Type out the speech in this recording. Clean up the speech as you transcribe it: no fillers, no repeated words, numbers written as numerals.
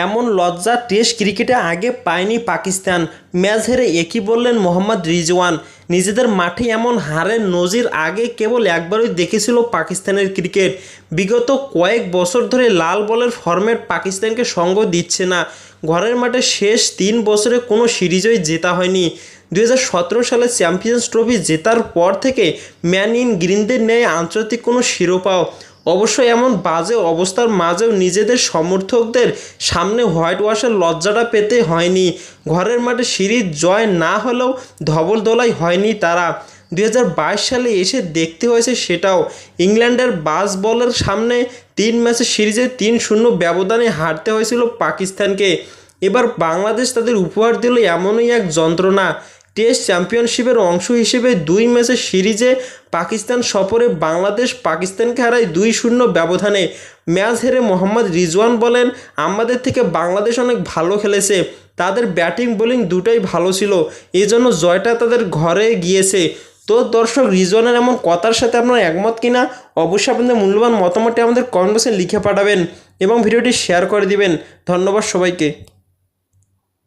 এমন লজ্জা টেস্ট ক্রিকেটে আগে পায়নি পাকিস্তান। ম্যাচ হেরে একই বললেন মোহাম্মদ রিজওয়ান। নিজেদের মাঠে এমন হারের নজির আগে কেবল একবারই দেখেছিল পাকিস্তানের ক্রিকেট। বিগত কয়েক বছর ধরে লাল বলের ফরম্যাট পাকিস্তানকে সঙ্গ দিচ্ছে না। ঘরের মাঠে শেষ 3 বছরে কোনো সিরিজই জেতা হয়নি। 2017 সালে চ্যাম্পিয়ন্স ট্রফি জেতার পর থেকে ম্যান ইন গ্রিনদের ন্যায় আন্তর্জাতিক কোনো শিরোপাও। অবশ্য এমন বাজে অবস্থার মাঝেও নিজেদের সমর্থকদের সামনে হোয়াইট ওয়াশের লজ্জাটা পেতে হয়নি। ঘরের মাঠে সিরিজ জয় না হলেও ধবলধোলাই হয়নি তারা। 2022 সালে এসে দেখতে হয়েছে সেটাও। ইংল্যান্ডের বাজ বলের সামনে 3 ম্যাচের সিরিজে 3-0 ব্যবধানে হারতে হয়েছিল পাকিস্তানকে। এবার বাংলাদেশ তাদের উপহার দিল এমনই এক যন্ত্রণা। টেস্ট চ্যাম্পিয়নশিপের অংশ হিসেবে 2 ম্যাচের সিরিজে পাকিস্তান সফরে বাংলাদেশ পাকিস্তানকে হারায় 2-0 ব্যবধানে। ম্যাচ হেরে মোহাম্মদ রিজওয়ান বলেন, আমাদের থেকে বাংলাদেশ অনেক ভালো খেলেছে, তাদের ব্যাটিং বোলিং দুটোই ভালো ছিল, এজন্য জয়টা তাদের ঘরে গিয়েছে। তো দর্শক, রিজওয়ানের এমন কথার সাথে আপনারা একমত কিনা অবশ্যই আপনাদের মূল্যবান মতামতটি আমাদের কমেন্ট বক্সে লিখে পাঠাবেন এবং ভিডিওটি শেয়ার করে দিবেন। ধন্যবাদ সবাইকে।